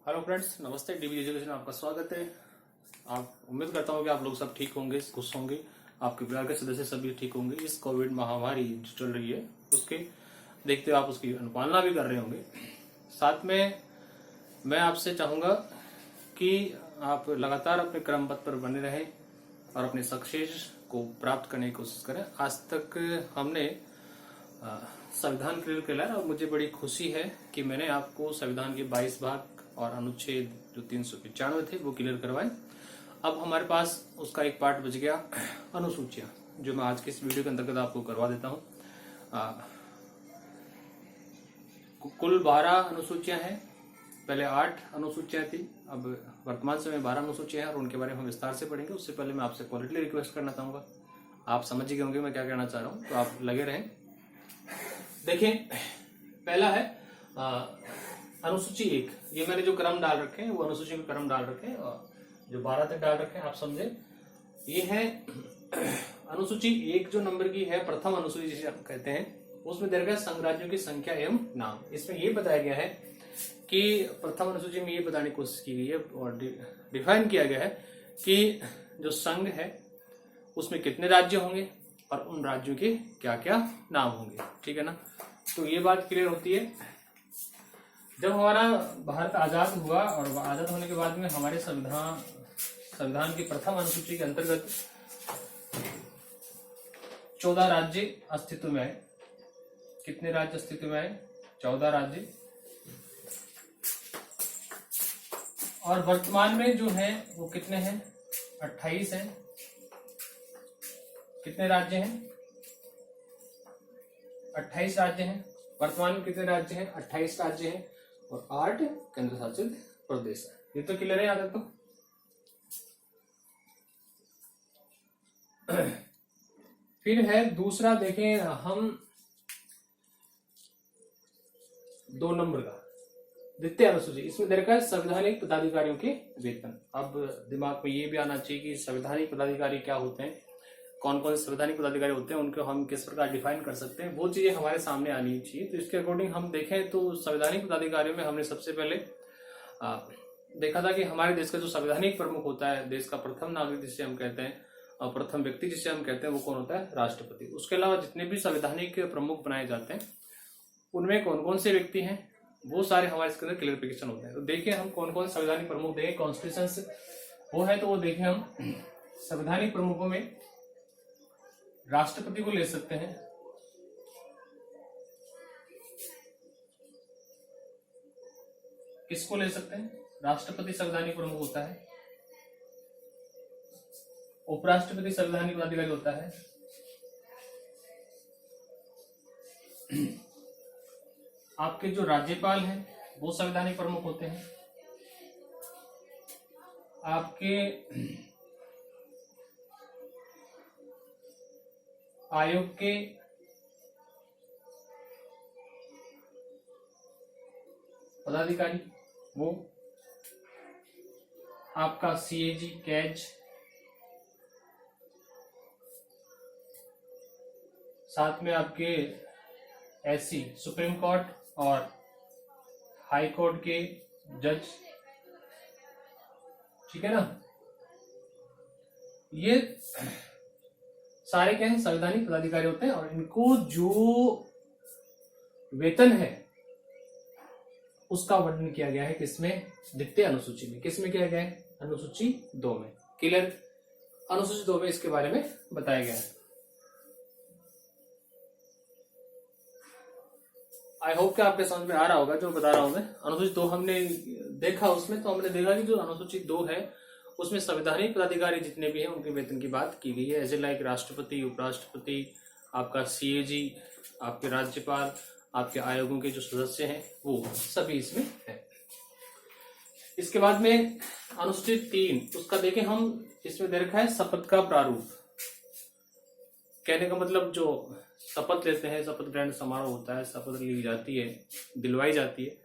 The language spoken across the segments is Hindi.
हेलो फ्रेंड्स, नमस्ते। डीबी एजुकेशन आपका स्वागत है। आप उम्मीद करता हूँ कि आप लोग सब ठीक होंगे, खुश होंगे, आपके परिवार के सदस्य सभी ठीक होंगे। इस कोविड महामारी जो चल रही है उसके देखते हुए आप उसकी अनुपालना भी कर रहे होंगे। साथ में मैं आपसे चाहूँगा कि आप लगातार अपने क्रम पथ पर बने रहें और अपने सक्सेस को प्राप्त करने की कोशिश करें। आज तक हमने संविधान क्लियर किया है और मुझे बड़ी खुशी है कि मैंने आपको संविधान के 22 भाग और अनुच्छेद जो 395 थे वो क्लियर करवाए। अब हमारे पास उसका एक पार्ट बच गया, अनुसूचियां, जो मैं आज के इस वीडियो के अंतर्गत आपको करवा देता हूँ। कुल 12 अनुसूचियां हैं। पहले 8 अनुसूचियां थी, अब वर्तमान समय 12 अनुसूचियां हैं और उनके बारे में हम विस्तार से पढ़ेंगे। उससे पहले मैं आपसे पॉलिटिकली रिक्वेस्ट करना चाहूंगा, आप समझ गए होंगे मैं क्या कहना चाह रहा हूँ, तो आप लगे रहें। देखिए, पहला है अनुसूची 1। ये मैंने जो क्रम डाल रखे हैं वो अनुसूची के क्रम डाल रखे हैं और जो 12 तक डाल रखे हैं, आप समझे। ये है अनुसूची 1 जो नंबर की है, प्रथम अनुसूची जिसे हम कहते हैं, उसमें दे रखा है संघ राज्यों की संख्या एवं नाम। इसमें ये बताया गया है कि प्रथम अनुसूची में ये बताने की कोशिश की गई है और डिफाइन किया गया है कि जो संघ है उसमें कितने राज्य होंगे और उन राज्यों के क्या क्या नाम होंगे। ठीक है ना, तो ये बात क्लियर होती है। जब हमारा भारत आजाद हुआ और आजाद होने के बाद में हमारे संविधान की प्रथम अनुसूची के अंतर्गत 14 राज्य अस्तित्व में आए। कितने राज्य अस्तित्व में आए? 14 राज्य। और वर्तमान में जो है वो कितने हैं? 28 हैं। कितने राज्य हैं? 28 राज्य हैं। वर्तमान में कितने राज्य हैं? 28 राज्य हैं और 8 केंद्र शासित प्रदेश है। ये तो क्लियर है याद है तो। फिर है दूसरा, देखें हम 2 नंबर का द्वितीय अनुसूची। इसमें दे रखा है संवैधानिक पदाधिकारियों के वेतन। अब दिमाग में ये भी आना चाहिए कि संवैधानिक पदाधिकारी क्या होते हैं, कौन कौन से संवैधानिक पदाधिकारी होते हैं, उनको हम किस प्रकार डिफाइन कर सकते हैं, वो चीजें हमारे सामने आनी चाहिए। तो इसके अकॉर्डिंग हम देखें तो संवैधानिक पदाधिकारियों में हमने सबसे पहले देखा था कि हमारे देश का जो संवैधानिक प्रमुख होता है, देश का प्रथम नागरिक जिसे हम कहते हैं और प्रथम व्यक्ति जिसे हम कहते हैं, वो कौन होता है? राष्ट्रपति। उसके अलावा जितने भी संवैधानिक प्रमुख बनाए जाते हैं उनमें कौन कौन से व्यक्ति हैं, वो सारे हमारे इसके अंदर क्लियरिफिकेशन होते हैं। तो देखिए हम कौन कौन संवैधानिक प्रमुख देखें, कॉन्स्टिट्यूशन वो है तो वो देखें हम संवैधानिक प्रमुखों में राष्ट्रपति को ले सकते हैं, किसको ले सकते हैं? राष्ट्रपति संवैधानिक प्रमुख होता है। उपराष्ट्रपति संवैधानिक पदाधिकारी होता है। आपके जो राज्यपाल हैं वो संवैधानिक प्रमुख होते हैं। आपके आयोग के पदाधिकारी वो, आपका सीएजी, कैज, साथ में आपके एससी सुप्रीम कोर्ट और हाई कोर्ट के जज। ठीक है ना, ये सारे क्या है? संवैधानिक पदाधिकारी होते हैं और इनको जो वेतन है उसका वर्णन किया गया है किसमें? द्वितीय अनुसूची में। किसमें किया गया है? अनुसूची 2 में। क्लियर? अनुसूची 2 में इसके बारे में बताया गया है। आई होप कि आपके समझ में आ रहा होगा जो बता रहा हूं मैं। अनुसूची 2 हमने देखा, उसमें तो हमने देखा कि जो अनुसूची 2 है उसमें संवैधानिक पदाधिकारी जितने भी हैं उनके वेतन की बात की गई है। एज ए लाइक राष्ट्रपति, उपराष्ट्रपति, आपका सीएजी, आपके राज्यपाल, आपके आयोगों के जो सदस्य हैं वो सभी इसमें है। इसके बाद में अनुसूची 3, उसका देखें हम, इसमें दे रखा है शपथ का प्रारूप। कहने का मतलब जो शपथ लेते हैं, शपथ ग्रहण समारोह होता है, शपथ ली जाती है, दिलवाई जाती है,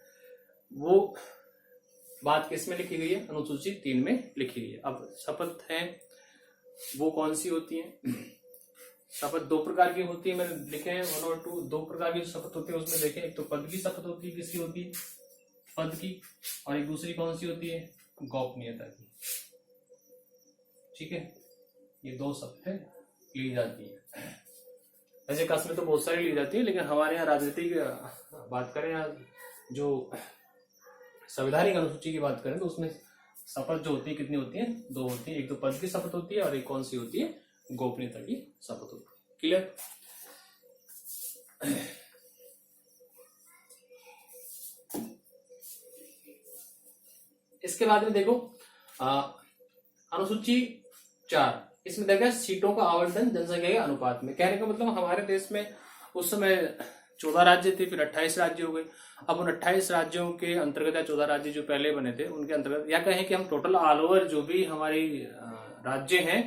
वो बात किसमें लिखी गई है? अनुसूची 3 में लिखी गई है। अब शपथ है वो कौन सी होती है? शपथ 2 प्रकार की होती है, मैंने लिखे हैं 1 और 2। 2 प्रकार की शपथ होती है उसमें देखें, एक तो पद की शपथ होती है, किसकी होती है? पद की, और एक दूसरी कौन सी होती है, गोपनीयता की। ठीक है, ये दो शर्तें ली जाती है। वैसे कस में तो बहुत सारी ली जाती है, लेकिन हमारे यहाँ राजनीतिक बात करें या जो संवैधानिक अनुसूची की बात करें तो उसमें शपथ जो होती है कितनी होती है, दो होती है। एक तो पद की शपथ होती है और एक कौन सी होती है, गोपनीयता की शपथ होती है। क्लियर। इसके बाद में देखो अनुसूची 4, इसमें देखा सीटों का आवंटन जनसंख्या के अनुपात में। कहने का मतलब हमारे देश में उस समय 14 राज्य थे, फिर 28 राज्य हो गए। अब उन 28 राज्यों के अंतर्गत या 14 राज्य जो पहले बने थे उनके अंतर्गत, या कहें कि हम टोटल ऑल ओवर जो भी हमारी राज्य हैं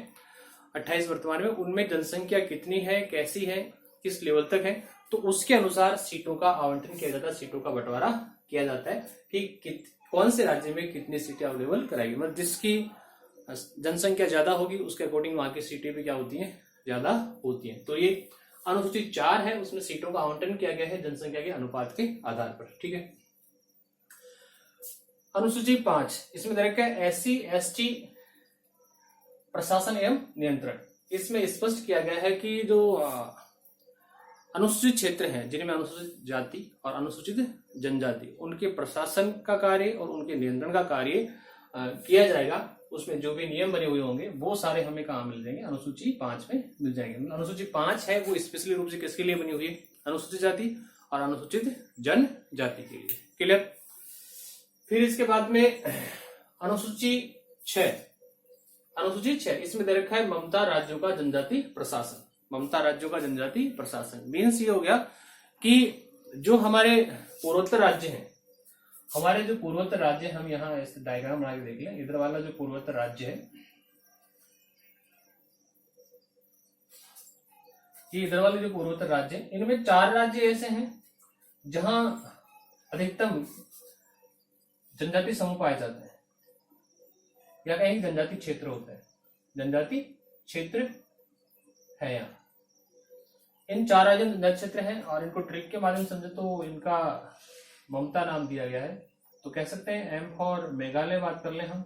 28 वर्तमान में, उनमें जनसंख्या कितनी है, कैसी है, किस लेवल तक है, तो उसके अनुसार सीटों का आवंटन किया जाता है, सीटों का बंटवारा किया जाता है कि कौन से राज्य में कितनी सीटें अवेलेबल कराएगी। मतलब जिसकी जनसंख्या ज्यादा होगी उसके अकॉर्डिंग वहां की सीटें भी क्या होती हैं, ज्यादा होती हैं। तो ये अनुसूची 4 है, उसमें सीटों का आवंटन किया गया है जनसंख्या के अनुपात के आधार पर। ठीक है। अनुसूची 5, इसमें दे रखा है SC ST प्रशासन एवं नियंत्रण। इसमें स्पष्ट किया गया है कि जो अनुसूचित क्षेत्र हैं जिनमें अनुसूचित जाति और अनुसूचित जनजाति, उनके प्रशासन का कार्य और उनके नियंत्रण का कार्य किया जाएगा। उसमें जो भी नियम बने हुए होंगे वो सारे हमें कहाँ मिल जाएंगे, अनुसूची 5 में मिल जाएंगे। अनुसूची 5 है वो स्पेशली रूप से किसके लिए बनी हुई है, अनुसूचित जाति और अनुसूचित जनजाति के लिए। क्लियर। फिर इसके बाद में अनुसूची 6, अनुसूची 6 इसमें दे रखा है ममता राज्यों का जनजाति प्रशासन। ममता राज्यों का जनजाति प्रशासन मीन्स ये हो गया कि जो हमारे पूर्वोत्तर राज्य हैं, हमारे जो पूर्वोत्तर राज्य, हम यहाँ इस डायग्राम बना के देख लें। इधर वाला जो पूर्वोत्तर राज्य है, ये इधर वाले जो पूर्वोत्तर राज्य है, इनमें 4 राज्य ऐसे हैं जहां अधिकतम जनजाति समूह पाया जाता है, या कहीं जनजाति क्षेत्र होता है, जनजाति क्षेत्र है यहाँ। इन 4 राज्यों में जनजाति क्षेत्र है और इनको ट्रिक के माध्यम से समझे तो इनका ममता नाम दिया गया है। तो कह सकते हैं M फॉर मेघालय बात कर लें हम,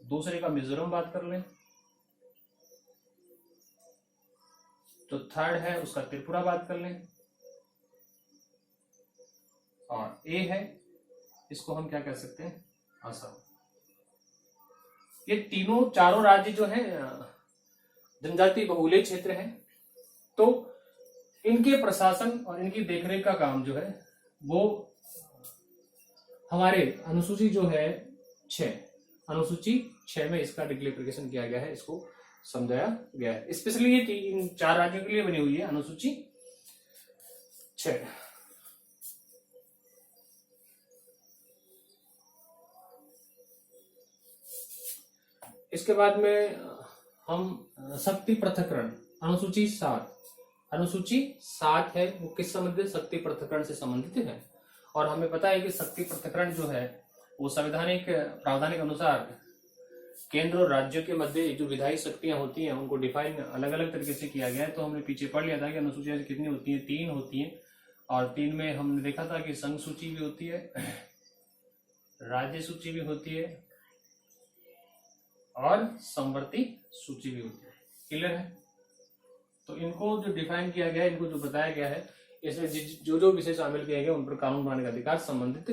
दूसरे का मिजोरम बात कर लें, तो थर्ड है उसका त्रिपुरा बात कर लें, और A है इसको हम क्या कह सकते हैं, असम। ये चारों राज्य जो है जनजाति बहुल्य क्षेत्र है। तो इनके प्रशासन और इनकी देखरेख का काम जो है वो हमारे अनुसूची जो है 6, अनुसूची 6 में इसका डिक्लेरिफिकेशन किया गया है, इसको समझाया गया है। स्पेशली ये इन 4 राज्यों के लिए बनी हुई है अनुसूची 6। इसके बाद में हम शक्ति पृथक्करण, अनुसूची 7, अनुसूची 7 है वो किस संबंधित, शक्ति पृथक्करण से संबंधित है। और हमें पता है कि शक्ति पृथक्करण जो है वो संवैधानिक प्रावधान के अनुसार केंद्र और राज्यों के मध्य जो विधायी शक्तियां होती हैं उनको डिफाइन अलग अलग तरीके से किया गया है। तो हमने पीछे पढ़ लिया था कि अनुसूचियां कितनी होती हैं, 3 होती हैं, और 3 में हमने देखा था कि संघ सूची भी होती है, राज्य सूची भी होती है और समवर्ती सूची भी होती है। क्लियर है। तो इनको जो डिफाइन किया गया है, इनको जो बताया गया है, इसमें जो जो विषय शामिल किए गए उन पर कानून बनाने का अधिकार संबंधित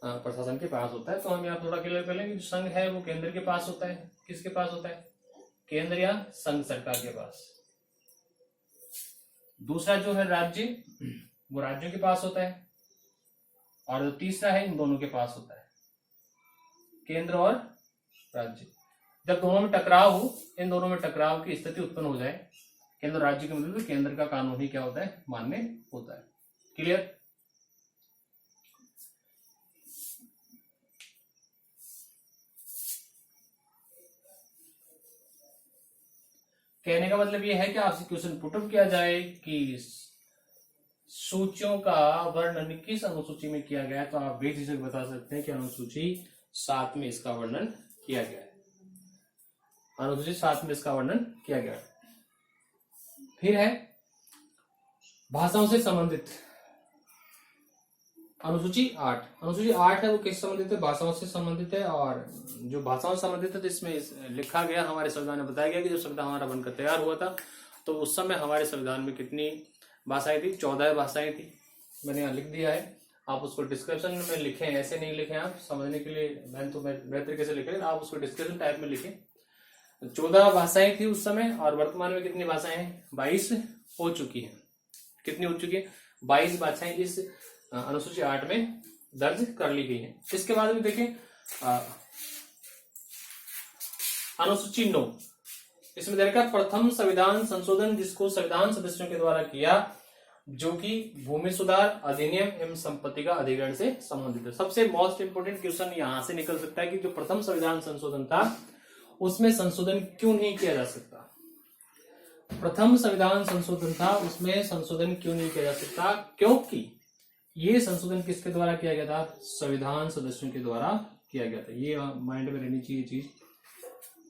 प्रशासन के पास होता है। तो हम यहाँ थोड़ा क्लियर कर लेंगे, जो संघ है वो केंद्र के पास होता है। किसके पास होता है, केंद्र या संघ सरकार के पास। दूसरा जो है राज्य, वो राज्यों के पास होता है। और जो तीसरा है इन दोनों के पास होता है, केंद्र और राज्य। जब दोनों में टकराव हो, इन दोनों में टकराव की स्थिति उत्पन्न हो जाए केंद्र राज्य के मध्य, तो केंद्र का कानून ही क्या होता है, मान्य होता है। क्लियर। कहने का मतलब यह है कि आपसे क्वेश्चन पुटअप किया जाए कि सूचियों का वर्णन किस अनुसूची में किया गया है, तो आप बेझिझक बता सकते हैं कि अनुसूची 7 में इसका वर्णन किया गया है। अनुसूची 7 में इसका वर्णन किया गया है। फिर है भाषाओं से संबंधित। अनुसूची 8 है वो किससे संबंधित है? भाषाओं से संबंधित है। और जो भाषाओं से संबंधित है तो इसमें लिखा गया, हमारे संविधान में बताया गया कि जब संविधान हमारा बनकर तैयार हुआ था तो उस समय हमारे संविधान में कितनी भाषाएं थी? 14 भाषाएं थी। मैंने यहाँ लिख दिया है, आप उसको डिस्क्रिप्शन में लिखें, ऐसे नहीं लिखें, आप समझने के लिए मैं तरीके से लिखे, आप उसको डिस्क्रिप्शन टाइप में लिखें। 14 भाषाएं थी उस समय, और वर्तमान में कितनी भाषाएं हैं? 22 हो चुकी है। कितनी हो चुकी है? 22 भाषाएं इस अनुसूची 8 में दर्ज कर ली गई है। इसके बाद में देखें अनुसूची 9, इसमें देखा प्रथम संविधान संशोधन जिसको संविधान सदस्यों के द्वारा किया, जो कि भूमि सुधार अधिनियम एवं संपत्ति का अधिग्रहण से संबंधित है। सबसे मोस्ट इंपोर्टेंट क्वेश्चन यहां से निकल सकता है कि जो प्रथम संविधान संशोधन था उसमें संशोधन क्यों नहीं किया जा सकता? प्रथम संविधान संशोधन था, उसमें संशोधन क्यों नहीं किया जा सकता? क्योंकि ये संशोधन किसके द्वारा किया गया था? संविधान सदस्यों के द्वारा किया गया था। ये माइंड में रहनी चाहिए चीज,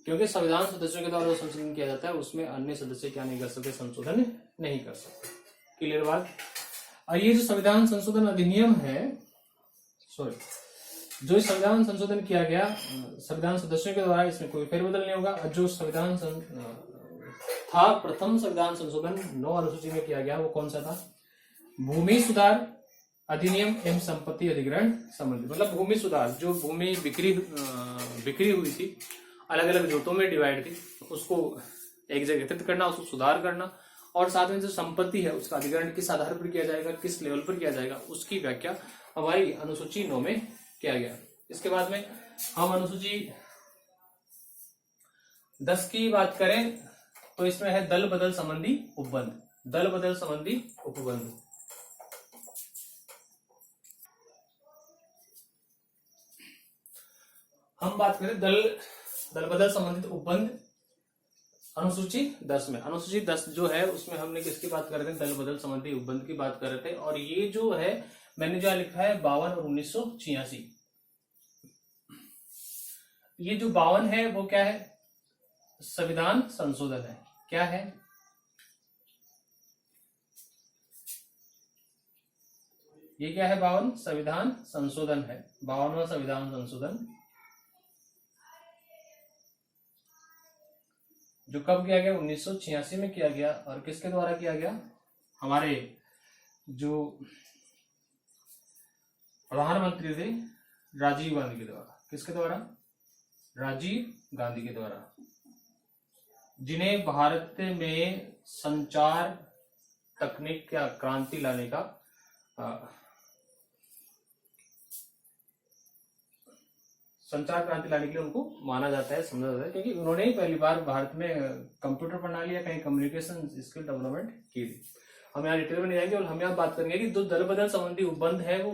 क्योंकि संविधान सदस्यों के द्वारा जो संशोधन किया जाता है उसमें अन्य सदस्य क्या नहीं कर सकते? संशोधन नहीं कर सकते। क्लियर बात? और ये जो संविधान संशोधन अधिनियम है, जो संविधान संशोधन किया गया संविधान सदस्यों के द्वारा, इसमें कोई फेरबदल नहीं होगा। जो संविधान था प्रथम संविधान संशोधन 9 अनुसूची में किया गया, वो कौन सा था? भूमि सुधार अधिनियम एवं संपत्ति अधिग्रहण संबंधी। मतलब भूमि सुधार, जो भूमि बिक्री हुई थी, अलग अलग जोतों में डिवाइड थी, उसको एक जगह एकत्रित करना, उसको सुधार करना, और साथ में जो संपत्ति है उसका अधिग्रहण किस आधार पर किया जाएगा, किस लेवल पर किया जाएगा, उसकी व्याख्या हमारी अनुसूची 9 में किया गया। इसके बाद में हम अनुसूची 10 की बात करें तो इसमें है दल बदल संबंधी उपबंध। दल बदल संबंधी उपबंध, हम बात करें दल बदल संबंधित उपबंध अनुसूची 10 में। अनुसूची 10 जो है उसमें हमने किसकी बात कर रहे थे? दल बदल संबंधी उपबंध की बात कर रहे थे। और ये जो है मैंने जो लिखा है 52 और 1986, ये जो 52 है वो क्या है? संविधान संशोधन है। क्या है? ये क्या है? 52 संविधान संशोधन है। 52वां संविधान संशोधन जो कब किया गया? 1986 में किया गया। और किसके द्वारा किया गया? हमारे जो प्रधानमंत्री थे राजीव गांधी के द्वारा। किसके द्वारा? राजीव गांधी के द्वारा, जिन्हें भारत में संचार तकनीक का क्रांति लाने का संचार क्रांति लाने के लिए उनको माना जाता है, समझा जाता है, क्योंकि उन्होंने ही पहली बार भारत में कंप्यूटर प्रणाली या कहीं कम्युनिकेशन स्किल डेवलपमेंट की थी। हम यहाँ डिटेल में नहीं जाएंगे और हम यहाँ बात करेंगे कि जो दल बदल संबंधी उपबंध है वो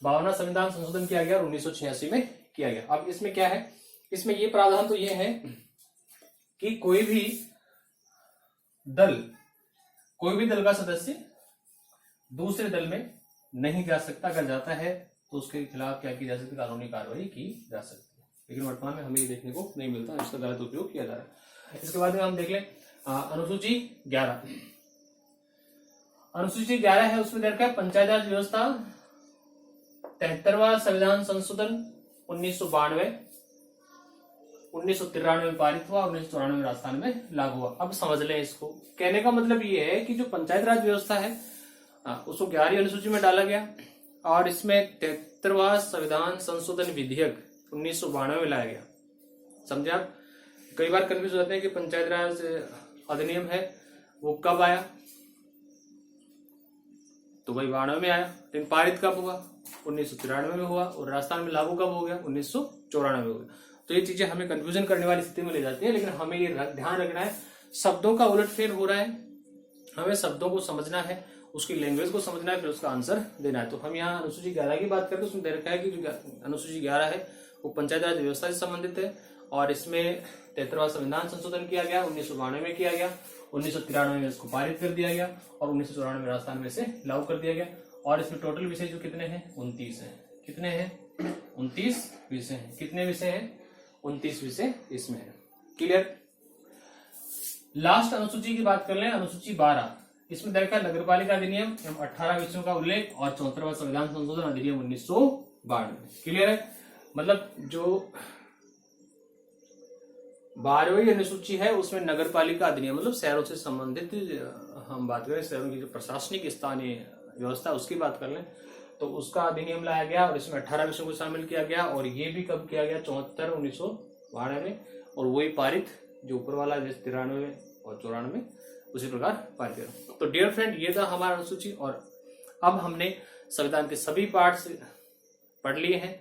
52वां संविधान संशोधन किया गया और 1986 में किया गया। अब इसमें क्या है? इसमें ये प्रावधान तो ये है कि कोई भी दल का सदस्य दूसरे दल में नहीं जा सकता। अगर जाता है तो उसके खिलाफ क्या की जा सकती? कानूनी कार्रवाई की जा सकती है। लेकिन वर्तमान में हमें ये देखने को नहीं मिलता, इसका गलत उपयोग किया जा रहा है। इसके बाद में हम देख लें अनुसूची 11। अनुसूची 11 है, उसमें देखा है पंचायत राज व्यवस्था 73वां संविधान संशोधन 1992 1993 में पारित हुआ, 1994 में राजस्थान में लागू हुआ। अब समझ लें इसको। कहने का मतलब ये है कि जो पंचायत राज व्यवस्था है उसको 11वीं अनुसूची में डाला गया और इसमें 73वां संविधान संशोधन विधेयक 1992 में लाया गया। समझे आप? कई बार कंफ्यूज होते हैं कि पंचायत राज अधिनियम है वो कब आया, तो भाई 92 में आया, लेकिन पारित कब हुआ? 1993 में हुआ। और राजस्थान में लागू कब हो गया? 1994 में हो गया। तो ये चीजें हमें कंफ्यूजन करने वाली स्थिति में ले जाती है, लेकिन हमें ये ध्यान रखना है शब्दों का उलटफेर हो रहा है, हमें शब्दों को समझना है, उसकी लैंग्वेज को समझना है, फिर उसका आंसर देना है। तो हम यहाँ अनुसूची 11 की बात करते हैं, उसमें दे रखा है कि जो अनुसूची 11 है वो पंचायत राज व्यवस्था से संबंधित है और इसमें 73वां संविधान संशोधन किया गया, 1992 में किया गया, 1993 में इसको पारित कर दिया गया और 1994 में राजस्थान में इसे लागू कर दिया गया। और इसमें टोटल विषय जो कितने हैं? 29 है। कितने हैं? 29 विषय हैं। कितने विषय हैं? 29 विषय इसमें है। क्लियर? लास्ट अनुसूची की बात कर लें, अनुसूची 12। इसमें देखा नगरपालिका अधिनियम एवं 18 विषयों का उल्लेख और 74वां संविधान संशोधन अधिनियम 1992। क्लियर है? मतलब जो 12वीं अनुसूची है उसमें नगरपालिका अधिनियम मतलब शहरों से संबंधित हम बात करें, शहरों की जो प्रशासनिक स्थानीय व्यवस्था उसकी बात कर लें तो उसका अधिनियम लाया गया और इसमें 18 विषयों को शामिल किया गया। और ये भी कब किया गया? 74/1992 में। और वही पारित जो ऊपर वाला जैसे 93 और 94 उसी प्रकार पारित किया। तो डियर फ्रेंड, ये था हमारा अनुसूची। और अब हमने संविधान के सभी पार्ट्स पढ़ लिए हैं,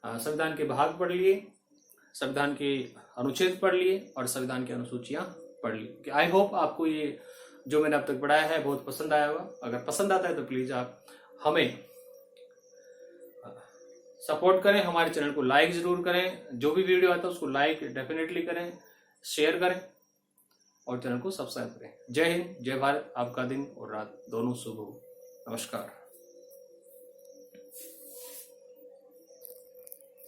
संविधान के भाग पढ़ लिए, संविधान के अनुच्छेद पढ़ लिए और संविधान की अनुसूचियां पढ़ ली। आई होप आपको ये जो मैंने अब तक पढ़ाया है बहुत पसंद आया होगा। अगर पसंद आता है तो प्लीज आप हमें सपोर्ट करें, हमारे चैनल को लाइक जरूर करें, जो भी वीडियो आता है उसको लाइक डेफिनेटली करें, शेयर करें और चैनल को सब्सक्राइब करें। जय हिंद, जय भारत। आपका दिन और रात दोनों शुभ हो। नमस्कार।